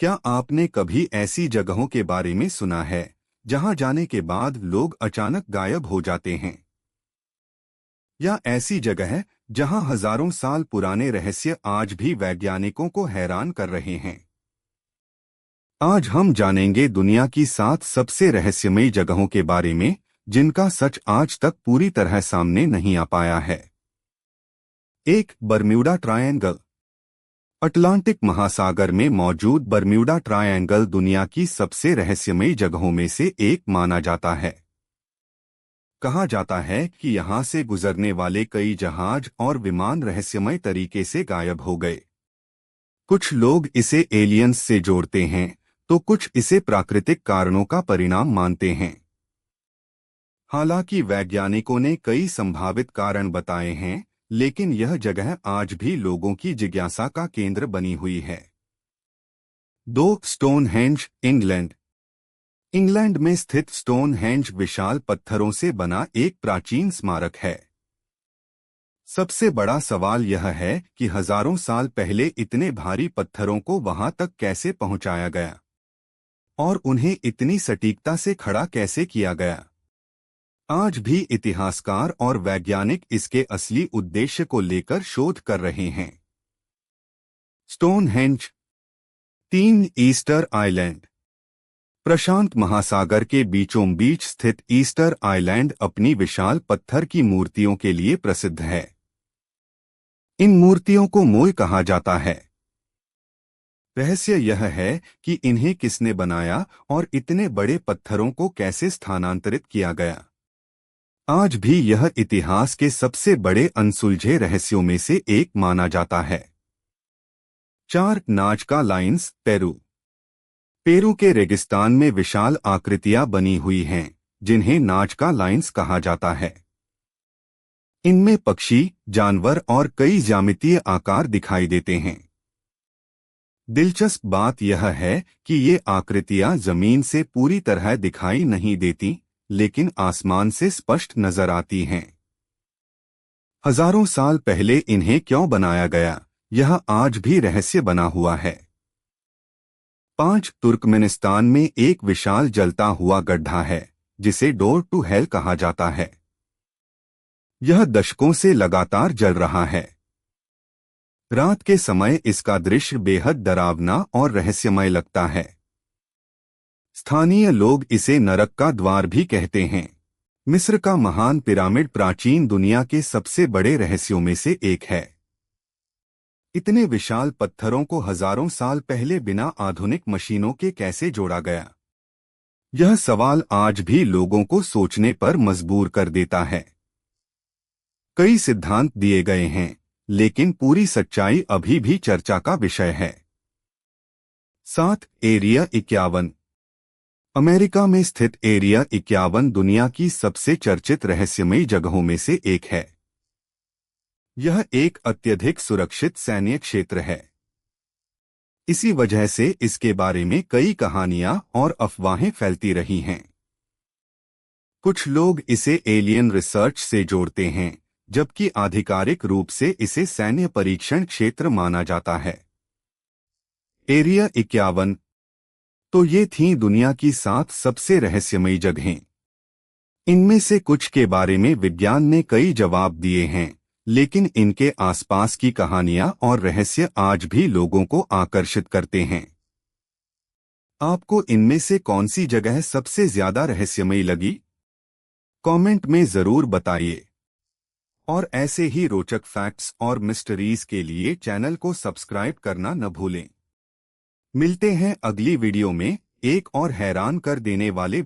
क्या आपने कभी ऐसी जगहों के बारे में सुना है जहां जाने के बाद लोग अचानक गायब हो जाते हैं? या ऐसी जगह है जहां हजारों साल पुराने रहस्य आज भी वैज्ञानिकों को हैरान कर रहे हैं? आज हम जानेंगे दुनिया की 7 सबसे रहस्यमयी जगहों के बारे में जिनका सच आज तक पूरी तरह सामने नहीं आ पाया है। 1. बरम्यूडा ट्रायंगल। अटलांटिक महासागर में मौजूद बरम्यूडा ट्रायंगल दुनिया की सबसे रहस्यमयी जगहों में से एक माना जाता है। कहा जाता है कि यहां से गुजरने वाले कई जहाज और विमान रहस्यमय तरीके से गायब हो गए। कुछ लोग इसे एलियंस से जोड़ते हैं तो कुछ इसे प्राकृतिक कारणों का परिणाम मानते हैं। हालांकि वैज्ञानिकों ने कई संभावित कारण बताए हैं, लेकिन यह जगह आज भी लोगों की जिज्ञासा का केंद्र बनी हुई है। 2. Stonehenge, England. इंग्लैंड में स्थित स्टोनहेंज विशाल पत्थरों से बना एक प्राचीन स्मारक है। सबसे बड़ा सवाल यह है कि हजारों साल पहले इतने भारी पत्थरों को वहां तक कैसे पहुंचाया गया और उन्हें इतनी सटीकता से खड़ा कैसे किया गया। आज भी इतिहासकार और वैज्ञानिक इसके असली उद्देश्य को लेकर शोध कर रहे हैं। स्टोनहेंज। 3. Easter island. प्रशांत महासागर के बीचों बीच स्थित ईस्टर आइलैंड अपनी विशाल पत्थर की मूर्तियों के लिए प्रसिद्ध है। इन मूर्तियों को मोई कहा जाता है। रहस्य यह है कि इन्हें किसने बनाया और इतने बड़े पत्थरों को कैसे स्थानांतरित किया गया। आज भी यह इतिहास के सबसे बड़े अनसुलझे रहस्यों में से एक माना जाता है। 4. नाजका लाइन्स, पेरू। पेरू के रेगिस्तान में विशाल आकृतियां बनी हुई हैं, जिन्हें नाजका लाइन्स कहा जाता है। इनमें पक्षी, जानवर और कई ज्यामितीय आकार दिखाई देते हैं। दिलचस्प बात यह है कि ये आकृतियां जमीन से पूरी तरह दिखाई नहीं देती, लेकिन आसमान से स्पष्ट नजर आती हैं। हजारों साल पहले इन्हें क्यों बनाया गया, यह आज भी रहस्य बना हुआ है। 5. तुर्कमेनिस्तान में एक विशाल जलता हुआ गड्ढा है, जिसे डोर टू हेल कहा जाता है। यह दशकों से लगातार जल रहा है। रात के समय इसका दृश्य बेहद डरावना और रहस्यमय लगता है। स्थानीय लोग इसे नरक का द्वार भी कहते हैं। मिस्र का महान पिरामिड प्राचीन दुनिया के सबसे बड़े रहस्यों में से एक है। इतने विशाल पत्थरों को हजारों साल पहले बिना आधुनिक मशीनों के कैसे जोड़ा गया? यह सवाल आज भी लोगों को सोचने पर मजबूर कर देता है। कई सिद्धांत दिए गए हैं, लेकिन पूरी सच्चाई अभी भी चर्चा का विषय है। 7. एरिया 51। अमेरिका में स्थित एरिया 51 दुनिया की सबसे चर्चित रहस्यमयी जगहों में से एक है। यह एक अत्यधिक सुरक्षित सैन्य क्षेत्र है। इसी वजह से इसके बारे में कई कहानियां और अफवाहें फैलती रही हैं। कुछ लोग इसे एलियन रिसर्च से जोड़ते हैं, जबकि आधिकारिक रूप से इसे सैन्य परीक्षण क्षेत्र माना जाता है। एरिया 51। तो ये थीं दुनिया की 7 सबसे रहस्यमयी जगहें। इनमें से कुछ के बारे में विज्ञान ने कई जवाब दिए हैं, लेकिन इनके आसपास की कहानियां और रहस्य आज भी लोगों को आकर्षित करते हैं। आपको इनमें से कौन सी जगह सबसे ज्यादा रहस्यमयी लगी? कमेंट में जरूर बताइए। और ऐसे ही रोचक फैक्ट्स और मिस्टरीज के लिए चैनल को सब्सक्राइब करना न भूलें। मिलते हैं अगली वीडियो में एक और हैरान कर देने वाले